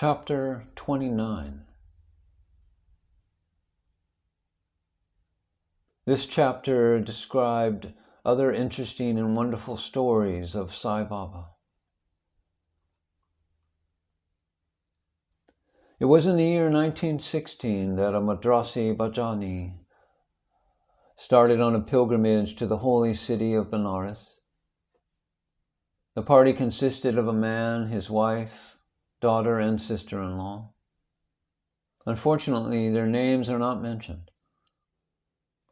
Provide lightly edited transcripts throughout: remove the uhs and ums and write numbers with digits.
Chapter 29. This chapter described other interesting and wonderful stories of Sai Baba. It was in the year 1916 that a Madrasi Bhajani started on a pilgrimage to the holy city of Benares. The party consisted of a man, his wife, daughter, and sister-in-law. Unfortunately, their names are not mentioned.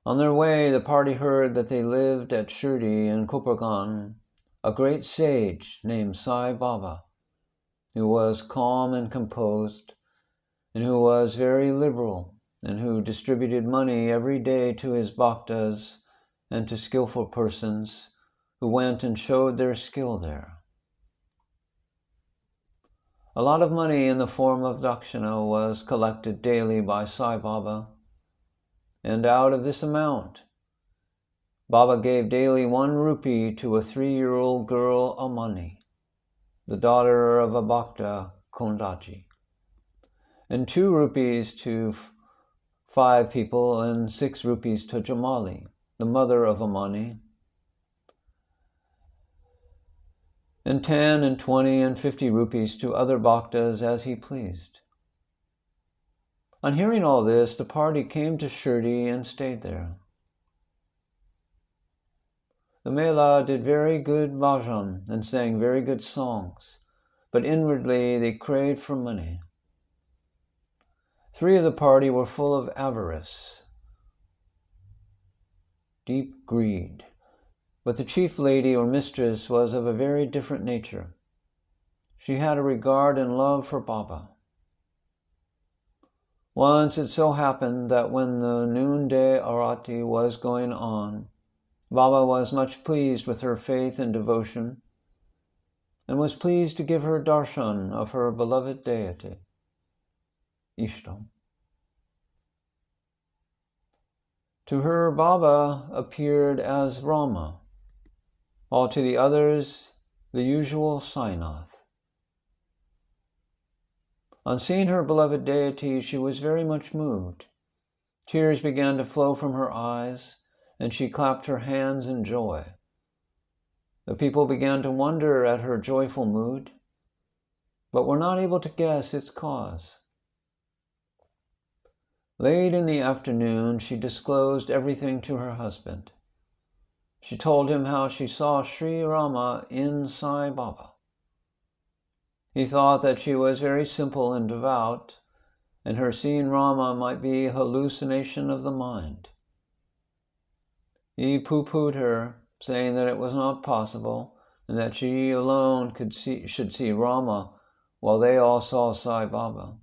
On their way, the party heard that they lived at Shirdi in Kopargan, a great sage named Sai Baba, who was calm and composed, and who was very liberal, and who distributed money every day to his bhaktas and to skillful persons who went and showed their skill there. A lot of money in the form of dakshina was collected daily by Sai Baba, and out of this amount, Baba gave daily 1 rupee to a 3-year-old girl, Amani, the daughter of a bhakta, Kondaji, and 2 rupees to 5 people, and 6 rupees to Jamali, the mother of Amani, and 10 and 20 and 50 rupees to other bhaktas as he pleased. On hearing all this, the party came to Shirdi and stayed there. The Mela did very good bhajan and sang very good songs, but inwardly they craved for money. 3 of the party were full of avarice, deep greed, but the chief lady or mistress was of a very different nature. She had a regard and love for Baba. Once it so happened that when the noonday arati was going on, Baba was much pleased with her faith and devotion, and was pleased to give her darshan of her beloved deity, Ishtam. To her, Baba appeared as Rama, while to the others, the usual Sainath. On seeing her beloved deity, she was very much moved. Tears began to flow from her eyes, and she clapped her hands in joy. The people began to wonder at her joyful mood, but were not able to guess its cause. Late in the afternoon, she disclosed everything to her husband. She told him how she saw Sri Rama in Sai Baba. He thought that she was very simple and devout, and her seeing Rama might be a hallucination of the mind. He pooh-poohed her, saying that it was not possible, and that she alone should see Rama, while they all saw Sai Baba.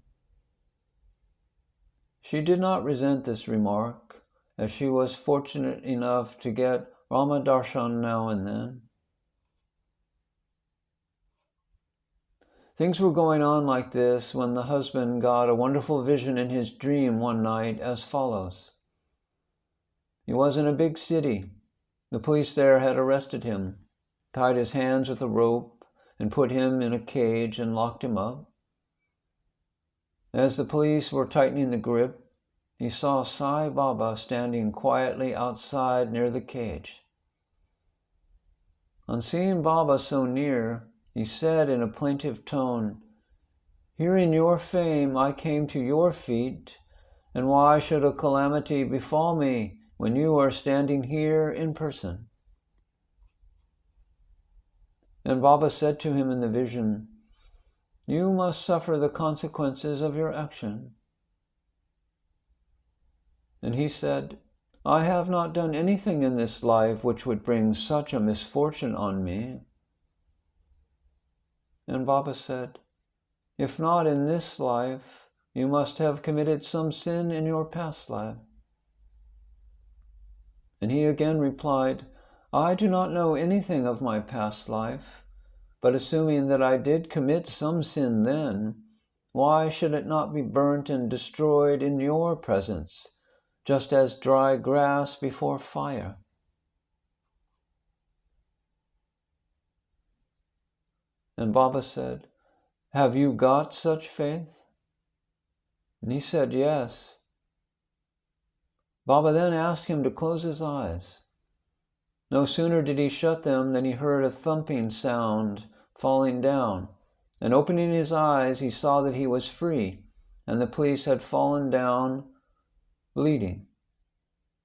She did not resent this remark, as she was fortunate enough to get Rama darshan now and then. Things were going on like this when the husband got a wonderful vision in his dream one night as follows. He was in a big city. The police there had arrested him, tied his hands with a rope, and put him in a cage and locked him up. As the police were tightening the grip, he saw Sai Baba standing quietly outside near the cage. On seeing Baba so near, he said in a plaintive tone, "Hearing your fame, I came to your feet, and why should a calamity befall me when you are standing here in person?" And Baba said to him in the vision, "You must suffer the consequences of your action." And he said, "I have not done anything in this life which would bring such a misfortune on me." And Baba said, "If not in this life, you must have committed some sin in your past life." And he again replied, "I do not know anything of my past life, but assuming that I did commit some sin then, why should it not be burnt and destroyed in your presence, just as dry grass before fire?" And Baba said, "Have you got such faith?" And he said, "Yes." Baba then asked him to close his eyes. No sooner did he shut them than he heard a thumping sound falling down, and opening his eyes, he saw that he was free, and the police had fallen down, bleeding.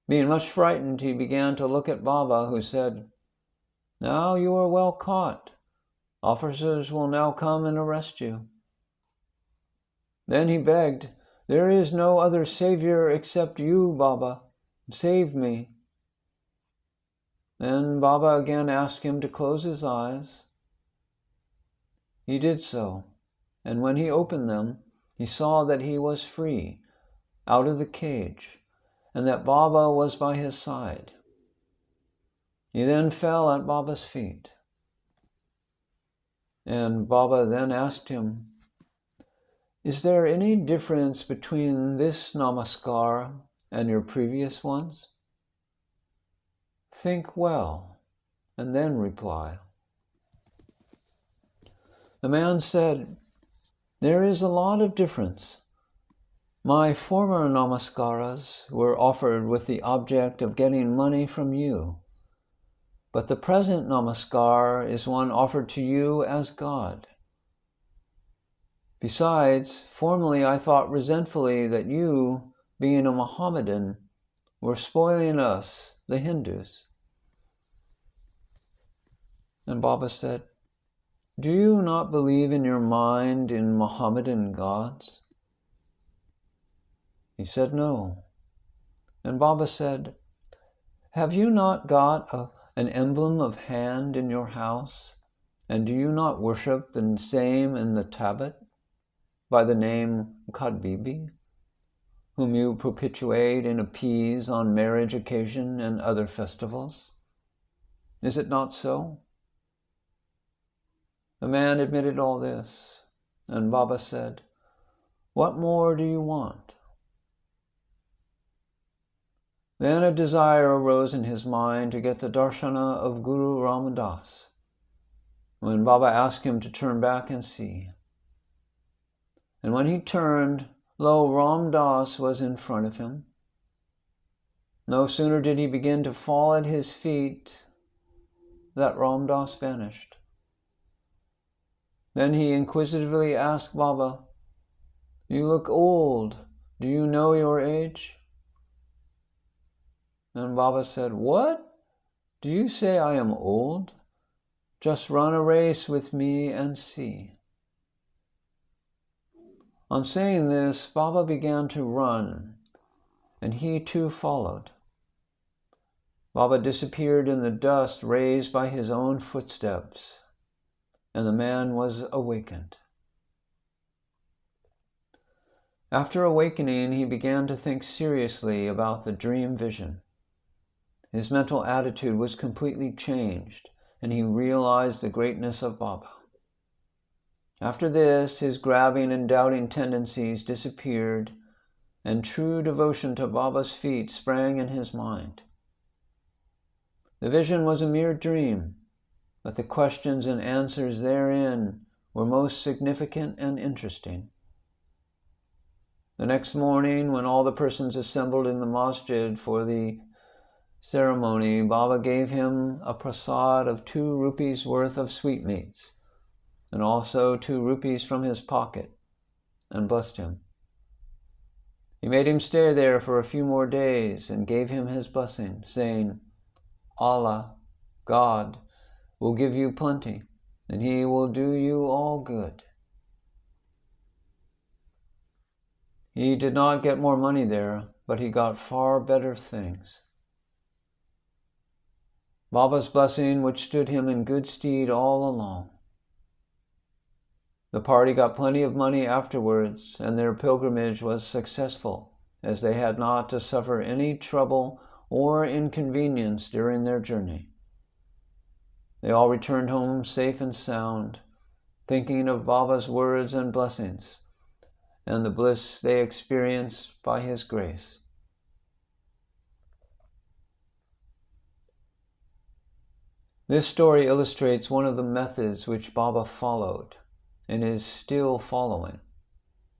Being much frightened, he began to look at Baba, who said, "Now you are well caught. Officers will now come and arrest you." Then he begged, "There is no other savior except you, Baba. Save me." Then Baba again asked him to close his eyes. He did so, and when he opened them, he saw that he was free, out of the cage, and that Baba was by his side. He then fell at Baba's feet. And Baba then asked him, "Is there any difference between this namaskar and your previous ones? Think well, and then reply." The man said, "There is a lot of difference. My former namaskaras were offered with the object of getting money from you, but the present namaskar is one offered to you as God. Besides, formerly I thought resentfully that you, being a Mohammedan, were spoiling us, the Hindus." And Baba said, "Do you not believe in your mind in Mohammedan gods?" He said, "No." And Baba said, "Have you not got an emblem of hand in your house? And do you not worship the same in the tablet by the name Kadbibi, whom you propitiate and appease on marriage occasion and other festivals? Is it not so?" The man admitted all this, and Baba said, "What more do you want?" Then a desire arose in his mind to get the darshana of Guru Ramadas, when Baba asked him to turn back and see. And when he turned, lo, Ram Das was in front of him. No sooner did he begin to fall at his feet that Ram Das vanished. Then he inquisitively asked Baba, "You look old. Do you know your age?" And Baba said, "What? Do you say I am old? Just run a race with me and see." On saying this, Baba began to run, and he too followed. Baba disappeared in the dust raised by his own footsteps, and the man was awakened. After awakening, he began to think seriously about the dream vision. His mental attitude was completely changed, and he realized the greatness of Baba. After this, his grabbing and doubting tendencies disappeared, and true devotion to Baba's feet sprang in his mind. The vision was a mere dream, but the questions and answers therein were most significant and interesting. The next morning, when all the persons assembled in the masjid for the ceremony, Baba gave him a prasad of 2 rupees worth of sweetmeats, and also 2 rupees from his pocket, and blessed him. He made him stay there for a few more days and gave him his blessing, saying, "Allah, God, will give you plenty, and He will do you all good." He did not get more money there, but he got far better things. Baba's blessing, which stood him in good stead all along. The party got plenty of money afterwards, and their pilgrimage was successful, as they had not to suffer any trouble or inconvenience during their journey. They all returned home safe and sound, thinking of Baba's words and blessings, and the bliss they experienced by his grace. This story illustrates one of the methods which Baba followed and is still following,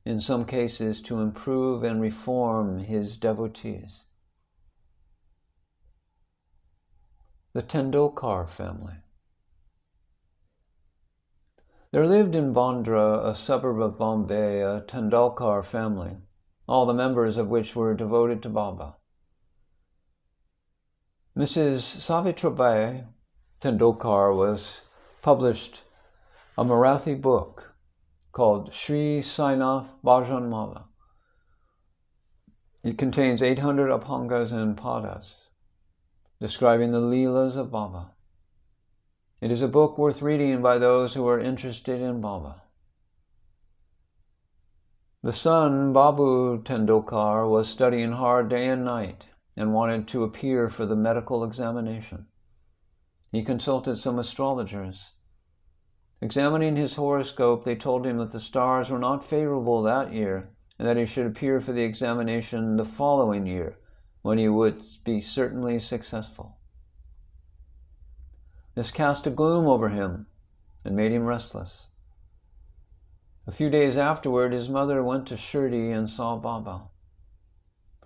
in some cases to improve and reform his devotees. The Tendolkar family. There lived in Bandra, a suburb of Bombay, a Tendolkar family, all the members of which were devoted to Baba. Mrs. Savitribai Tendolkar was published a Marathi book called Sri Sai Satcharitra. It contains 800 abhangas and padas, describing the leelas of Baba. It is a book worth reading by those who are interested in Baba. The son, Babu Tendolkar, was studying hard day and night and wanted to appear for the medical examination. He consulted some astrologers. Examining his horoscope, they told him that the stars were not favorable that year and that he should appear for the examination the following year, when he would be certainly successful. This cast a gloom over him and made him restless. A few days afterward, his mother went to Shirdi and saw Baba.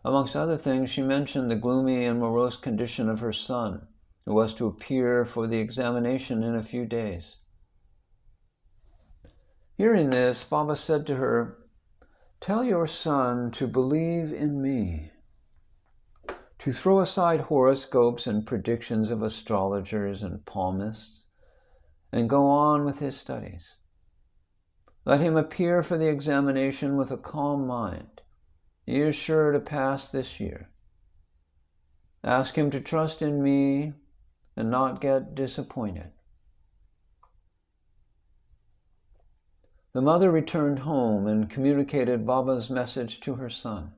Amongst other things, she mentioned the gloomy and morose condition of her son, who was to appear for the examination in a few days. Hearing this, Baba said to her, "Tell your son to believe in me, to throw aside horoscopes and predictions of astrologers and palmists, and go on with his studies. Let him appear for the examination with a calm mind. He is sure to pass this year. Ask him to trust in me and not get disappointed." The mother returned home and communicated Baba's message to her son.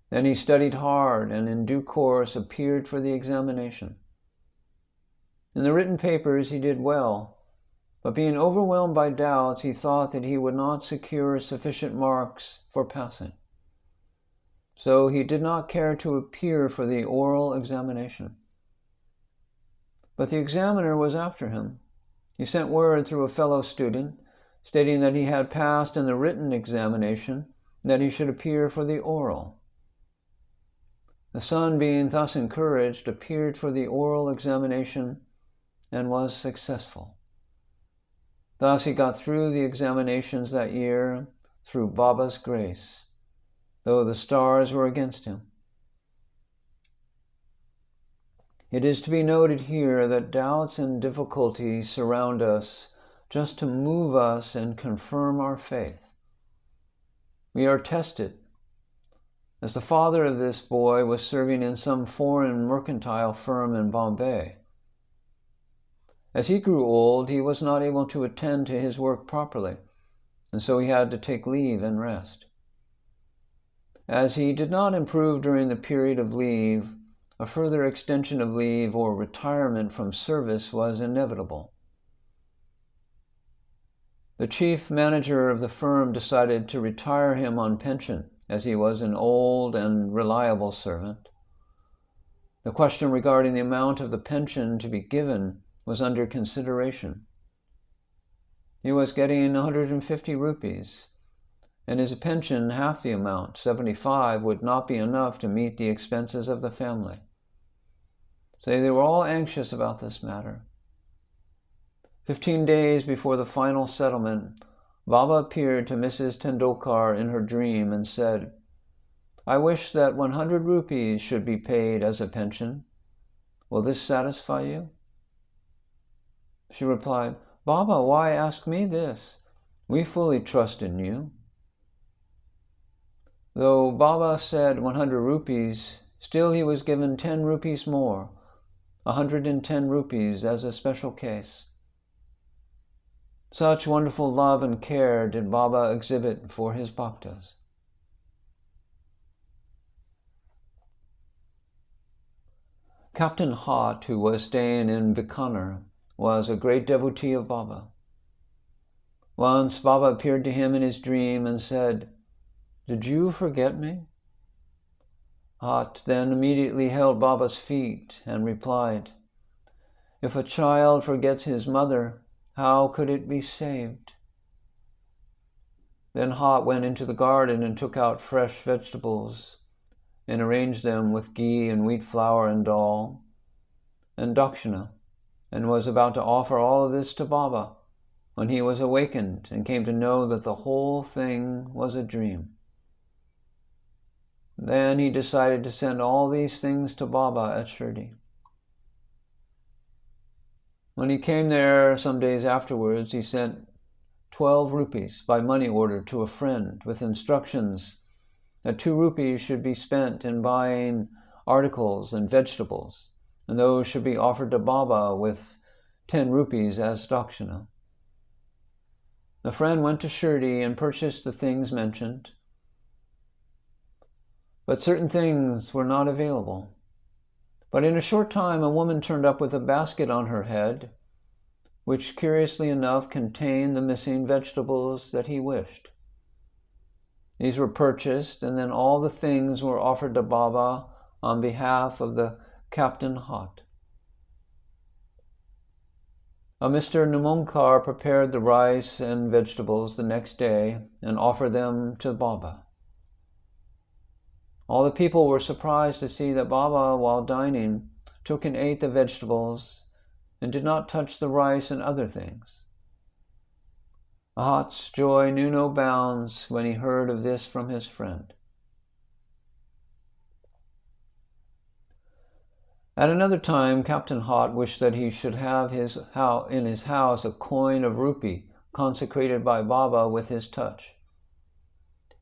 Then he studied hard and in due course appeared for the examination. In the written papers he did well, but being overwhelmed by doubts, he thought that he would not secure sufficient marks for passing. So he did not care to appear for the oral examination. But the examiner was after him. He sent word through a fellow student, stating that he had passed in the written examination, and that he should appear for the oral. The son, being thus encouraged, appeared for the oral examination and was successful. Thus he got through the examinations that year through Baba's grace, though the stars were against him. It is to be noted here that doubts and difficulties surround us just to move us and confirm our faith. We are tested. As the father of this boy was serving in some foreign mercantile firm in Bombay. As he grew old, he was not able to attend to his work properly, and so he had to take leave and rest. As he did not improve during the period of leave, a further extension of leave or retirement from service was inevitable. The chief manager of the firm decided to retire him on pension, as he was an old and reliable servant. The question regarding the amount of the pension to be given was under consideration. He was getting 150 rupees, and his pension half the amount, 75, would not be enough to meet the expenses of the family. So they were all anxious about this matter. 15 days before the final settlement, Baba appeared to Mrs. Tendolkar in her dream and said, "I wish that 100 rupees should be paid as a pension. Will this satisfy you?" She replied, "Baba, why ask me this? We fully trust in you." Though Baba said 100 rupees, still he was given 10 rupees more, 110 rupees as a special case. Such wonderful love and care did Baba exhibit for his bhaktas. Captain Hott, who was staying in Bikaner, was a great devotee of Baba. Once Baba appeared to him in his dream and said, "Did you forget me?" Hott then immediately held Baba's feet and replied, "If a child forgets his mother, How could it be saved? Then Hot went into the garden and took out fresh vegetables and arranged them with ghee and wheat flour and dal and dakshina, and was about to offer all of this to Baba when he was awakened and came to know that the whole thing was a dream. Then he decided to send all these things to Baba at Shirdi. When he came there some days afterwards, he sent 12 rupees by money order to a friend with instructions that 2 rupees should be spent in buying articles and vegetables, and those should be offered to Baba with 10 rupees as dakshina. The friend went to Shirdi and purchased the things mentioned, but certain things were not available. But in a short time, a woman turned up with a basket on her head, which curiously enough contained the missing vegetables that he wished. These were purchased, and then all the things were offered to Baba on behalf of the Captain Hot. A Mr. Numonkar prepared the rice and vegetables the next day and offered them to Baba. All the people were surprised to see that Baba, while dining, took and ate the vegetables and did not touch the rice and other things. Hot's joy knew no bounds when he heard of this from his friend. At another time, Captain Hot wished that he should have in his house a coin of rupee consecrated by Baba with his touch.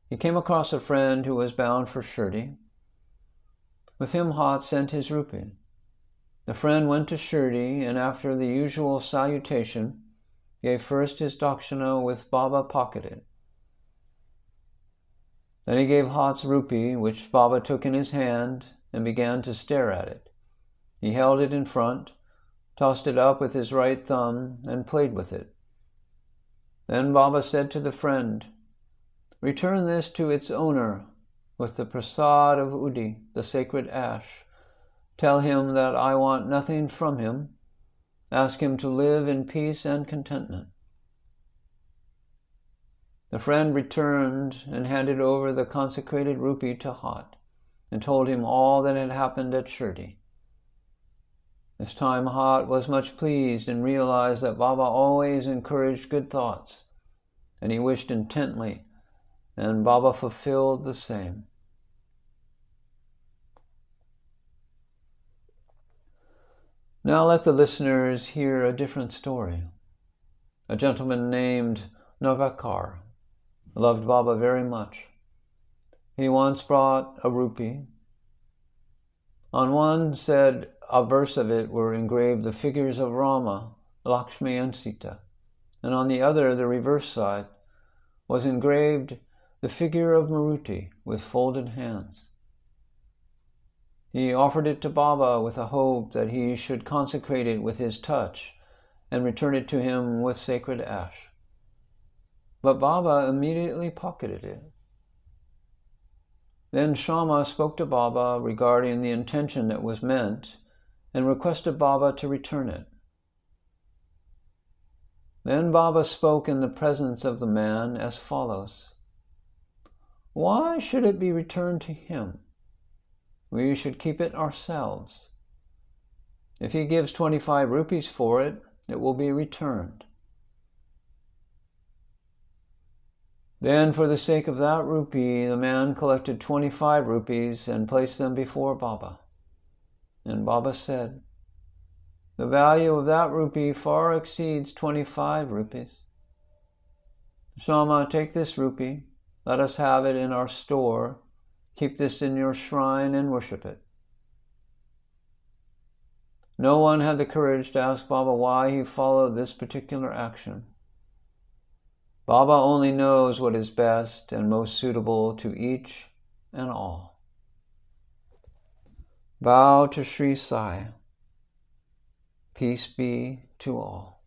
He came across a friend who was bound for Shirdi. With him, Hot sent his rupee. The friend went to Shirdi, and after the usual salutation, gave first his dakshina with Baba pocketed. Then he gave Hot's rupee, which Baba took in his hand and began to stare at it. He held it in front, tossed it up with his right thumb, and played with it. Then Baba said to the friend, "Return this to its owner with the prasad of Udi, the sacred ash. Tell him that I want nothing from him. Ask him to live in peace and contentment." The friend returned and handed over the consecrated rupee to Hot and told him all that had happened at Shirdi. This time Hot was much pleased and realized that Baba always encouraged good thoughts, and he wished intently, and Baba fulfilled the same. Now let the listeners hear a different story. A gentleman named Navakar loved Baba very much. He once brought a rupee. On one said a verse of it were engraved the figures of Rama, Lakshmi, and Sita, and on the other, the reverse side, was engraved the figure of Maruti with folded hands. He offered it to Baba with a hope that he should consecrate it with his touch and return it to him with sacred ash. But Baba immediately pocketed it. Then Shama spoke to Baba regarding the intention that was meant and requested Baba to return it. Then Baba spoke in the presence of the man as follows: "Why should it be returned to him? We should keep it ourselves. If he gives 25 rupees for it, it will be returned." Then, for the sake of that rupee, the man collected 25 rupees and placed them before Baba. And Baba said, "The value of that rupee far exceeds 25 rupees. Shama, take this rupee. Let us have it in our store. Keep this in your shrine and worship it." No one had the courage to ask Baba why he followed this particular action. Baba only knows what is best and most suitable to each and all. Bow to Sri Sai. Peace be to all.